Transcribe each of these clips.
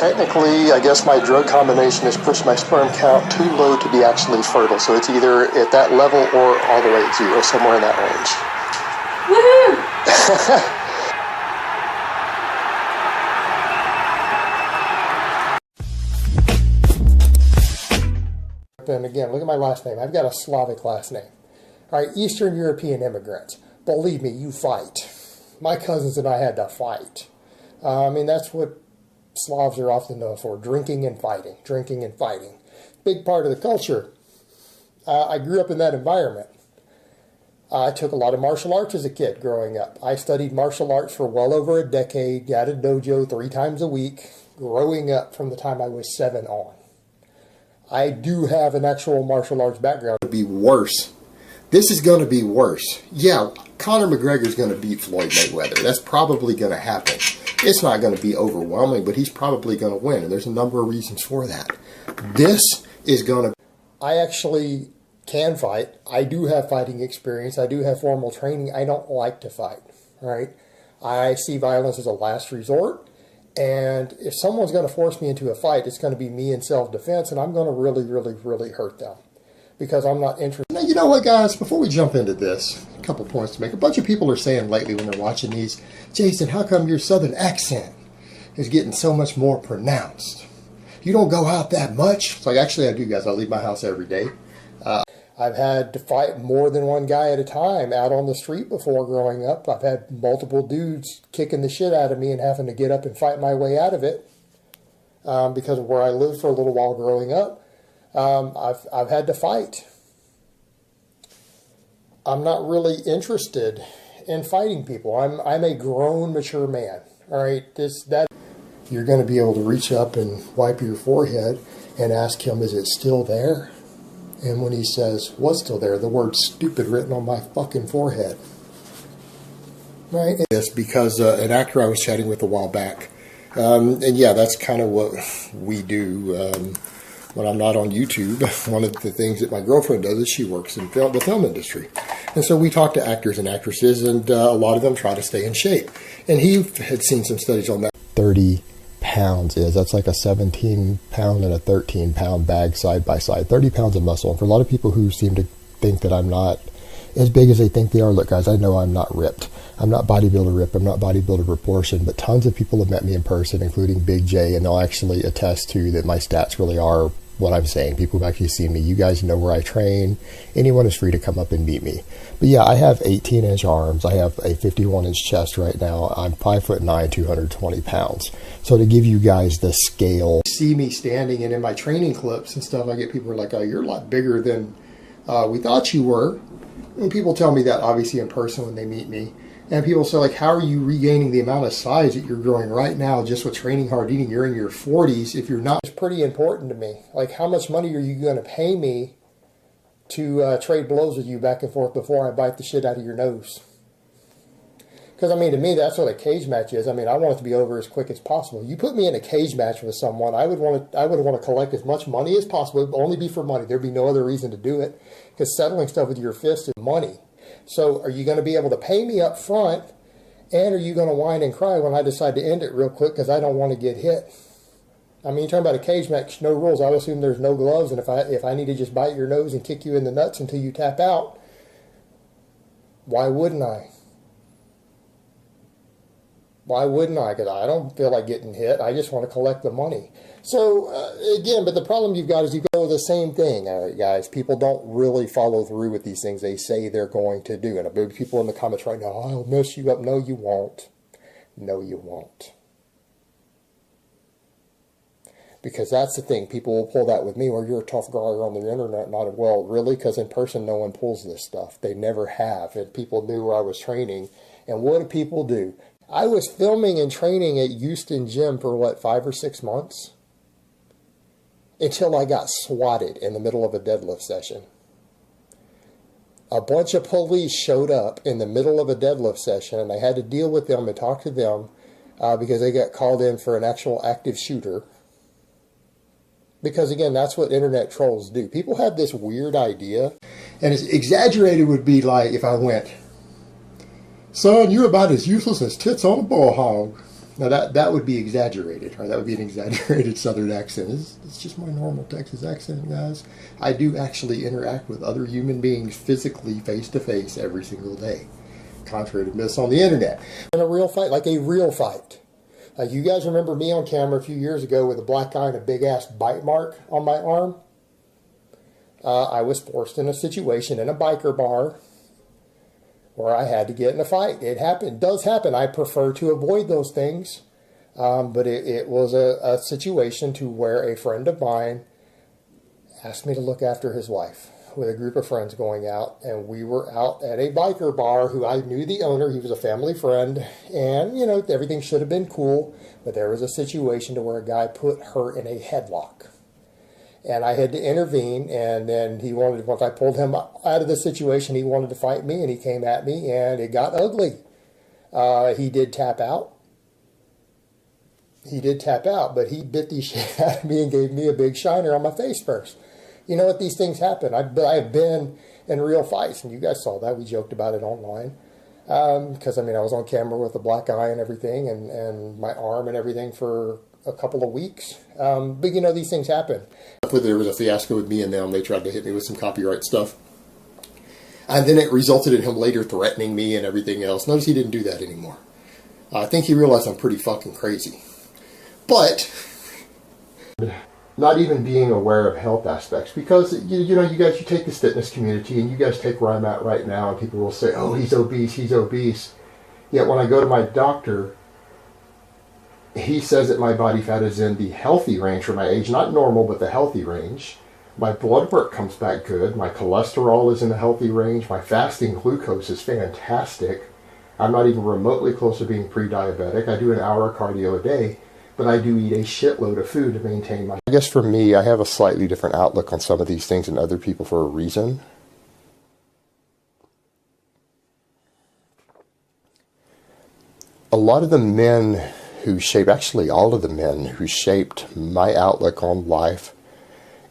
technically, I guess my drug combination has pushed my sperm count too low to be actually fertile. So it's either at that level or all the way at 0, somewhere in that range. Woohoo! And again, look at my last name. I've got a Slavic last name. All right, Eastern European immigrants. Believe me, you fight. My cousins and I had to fight. I mean, that's what Slavs are often known for, drinking and fighting, drinking and fighting. Big part of the culture. I grew up in that environment. I took a lot of martial arts as a kid growing up. I studied martial arts for well over a decade, got a dojo 3 times a week, growing up from the time I was 7 on. I do have an actual martial arts background. It'll be worse. This is going to be worse. Yeah, Conor McGregor's going to beat Floyd Mayweather. That's probably going to happen. It's not going to be overwhelming, but he's probably going to win, and there's a number of reasons for that. This is going to... I actually can fight. I do have fighting experience. I do have formal training. I don't like to fight, right? I see violence as a last resort. And if someone's going to force me into a fight, it's going to be me in self-defense, and I'm going to really, really, really hurt them because I'm not interested. Now, you know what, guys? Before we jump into this, a couple points to make. A bunch of people are saying lately when they're watching these, Jason, how come your southern accent is getting so much more pronounced? You don't go out that much? It's like, actually, I do, guys. I leave my house every day. I've had to fight more than one guy at a time out on the street before growing up. I've had multiple dudes kicking the shit out of me and having to get up and fight my way out of it because of where I lived for a little while growing up. I've had to fight. I'm not really interested in fighting people. I'm a grown, mature man. All right, you're going to be able to reach up and wipe your forehead and ask him, is it still there? And when he says, what's still there? The word stupid written on my fucking forehead. Right? This because an actor I was chatting with a while back. And yeah, that's kind of what we do when I'm not on YouTube. One of the things that my girlfriend does is she works in the film industry. And so we talk to actors and actresses, and a lot of them try to stay in shape. And he had seen some studies on that. 30 pounds is. That's like a 17-pound and a 13-pound bag side by side. 30 pounds of muscle. And for a lot of people who seem to think that I'm not as big as they think they are, look, guys, I know I'm not ripped. I'm not bodybuilder ripped. I'm not bodybuilder proportion. But tons of people have met me in person, including Big J, and they'll actually attest to that my stats really are what I'm saying. People who've actually seen me. You guys know where I train. Anyone is free to come up and meet me. But yeah, I have 18-inch arms. I have a 51-inch chest right now. I'm 5'9", 220 pounds. So to give you guys the scale. See me standing, and in my training clips and stuff, I get people who are like, oh, you're a lot bigger than we thought you were. And people tell me that obviously in person when they meet me. And people say, like, how are you regaining the amount of size that you're growing right now just with training hard eating? You're in your 40s if you're not. It's pretty important to me. Like, how much money are you going to pay me to trade blows with you back and forth before I bite the shit out of your nose? Because, I mean, to me, that's what a cage match is. I mean, I want it to be over as quick as possible. You put me in a cage match with someone, I would want to collect as much money as possible. It would only be for money. There'd be no other reason to do it. Because settling stuff with your fist is money. So are you going to be able to pay me up front, and are you going to whine and cry when I decide to end it real quick because I don't want to get hit? I mean, you're talking about a cage match, no rules. I would assume there's no gloves, and if I need to just bite your nose and kick you in the nuts until you tap out, why wouldn't I? Why wouldn't I? Because I don't feel like getting hit. I just want to collect the money. So, again, but the problem you've got is you go with the same thing, guys. People don't really follow through with these things they say they're going to do. And a big people in the comments right now, I'll mess you up. No, you won't. No, you won't. Because that's the thing. People will pull that with me, or you're a tough guy on the internet. Not well, really, because in person no one pulls this stuff. They never have. And people knew where I was training. And what do people do? I was filming and training at Houston Gym for, what, 5 or 6 months? Until I got swatted in the middle of a deadlift session. A bunch of police showed up in the middle of a deadlift session, and I had to deal with them and talk to them because they got called in for an actual active shooter. Because, again, that's what internet trolls do. People have this weird idea. And it's exaggerated would be like if I went, son, you're about as useless as tits on a bull hog. Now that would be exaggerated, right? That would be an exaggerated Southern accent. It's just my normal Texas accent, guys. I do actually interact with other human beings physically, face to face, every single day, contrary to myths on the internet. In a real fight, like a real fight. Like you guys remember me on camera a few years ago with a black eye and a big ass bite mark on my arm? I was forced in a situation in a biker bar where I had to get in a fight. It happened. It does happen. I prefer to avoid those things. But it was a situation to where a friend of mine asked me to look after his wife with a group of friends going out. And we were out at a biker bar who I knew the owner. He was a family friend. And, you know, everything should have been cool. But there was a situation to where a guy put her in a headlock. And I had to intervene, and then once I pulled him out of the situation, he wanted to fight me, and he came at me, and it got ugly. He did tap out. But he bit the shit out of me and gave me a big shiner on my face first. You know what? These things happen. I have been in real fights, and you guys saw that. We joked about it online. Because, I mean, I was on camera with a black eye and everything, and my arm and everything for a couple of weeks. But, you know, these things happen. There was a fiasco with me and them. They tried to hit me with some copyright stuff. And then it resulted in him later threatening me and everything else. Notice he didn't do that anymore. I think he realized I'm pretty fucking crazy. But not even being aware of health aspects. Because, you know, you guys, you take this fitness community and you guys take where I'm at right now and people will say, oh, he's obese, he's obese. Yet when I go to my doctor, he says that my body fat is in the healthy range for my age, not normal, but the healthy range. My blood work comes back good. My cholesterol is in the healthy range. My fasting glucose is fantastic. I'm not even remotely close to being pre-diabetic. I do an hour of cardio a day, but I do eat a shitload of food to maintain my... I guess for me, I have a slightly different outlook on some of these things than other people for a reason. A lot of the men who shaped, actually all of the men who shaped my outlook on life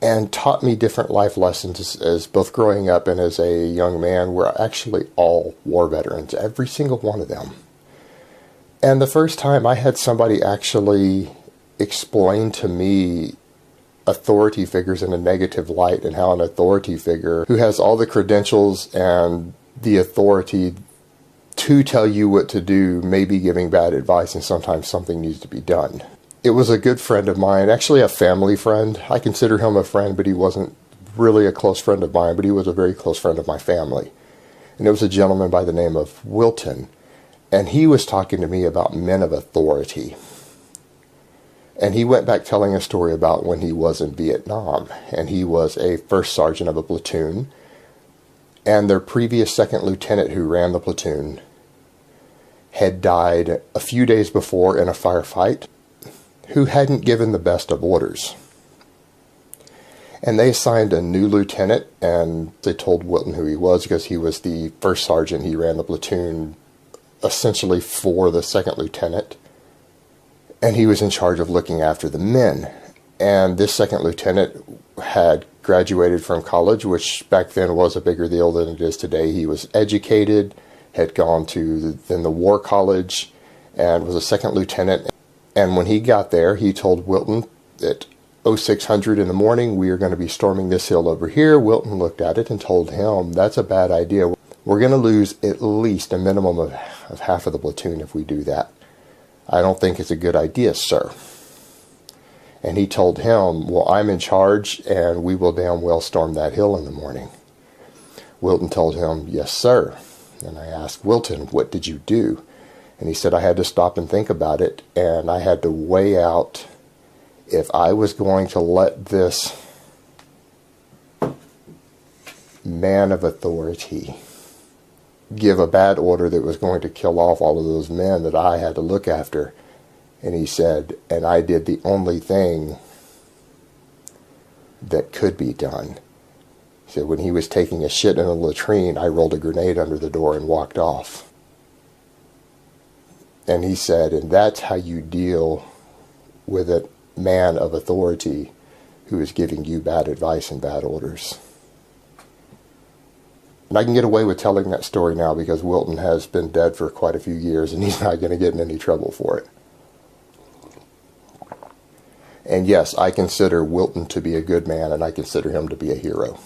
and taught me different life lessons as both growing up and as a young man were actually all war veterans, every single one of them. And the first time I had somebody actually explain to me authority figures in a negative light and how an authority figure who has all the credentials and the authority to tell you what to do may be giving bad advice, and sometimes something needs to be done. It was a good friend of mine, actually a family friend. I consider him a friend, but he wasn't really a close friend of mine, but he was a very close friend of my family. And it was a gentleman by the name of Wilton, and he was talking to me about men of authority. And he went back telling a story about when he was in Vietnam, and he was a first sergeant of a platoon, and their previous second lieutenant who ran the platoon had died a few days before in a firefight, who hadn't given the best of orders. And they assigned a new lieutenant, and they told Wilton who he was because he was the first sergeant. He ran the platoon essentially for the second lieutenant, and he was in charge of looking after the men. And this second lieutenant had graduated from college, which back then was a bigger deal than it is today. He was educated, had gone to the war college, and was a second lieutenant. And when he got there, he told Wilton that 0600 in the morning, we are going to be storming this hill over here. Wilton looked at it and told him, that's a bad idea. We're going to lose at least a minimum of half of the platoon if we do that. I don't think it's a good idea, sir. And he told him, well, I'm in charge, and we will damn well storm that hill in the morning. Wilton told him, yes, sir. And I asked Wilton, what did you do? And he said, I had to stop and think about it, and I had to weigh out if I was going to let this man of authority give a bad order that was going to kill off all of those men that I had to look after. And he said, and I did the only thing that could be done. He said, when he was taking a shit in a latrine, I rolled a grenade under the door and walked off. And he said, and that's how you deal with a man of authority who is giving you bad advice and bad orders. And I can get away with telling that story now because Wilton has been dead for quite a few years and he's not going to get in any trouble for it. And yes, I consider Wilton to be a good man, and I consider him to be a hero.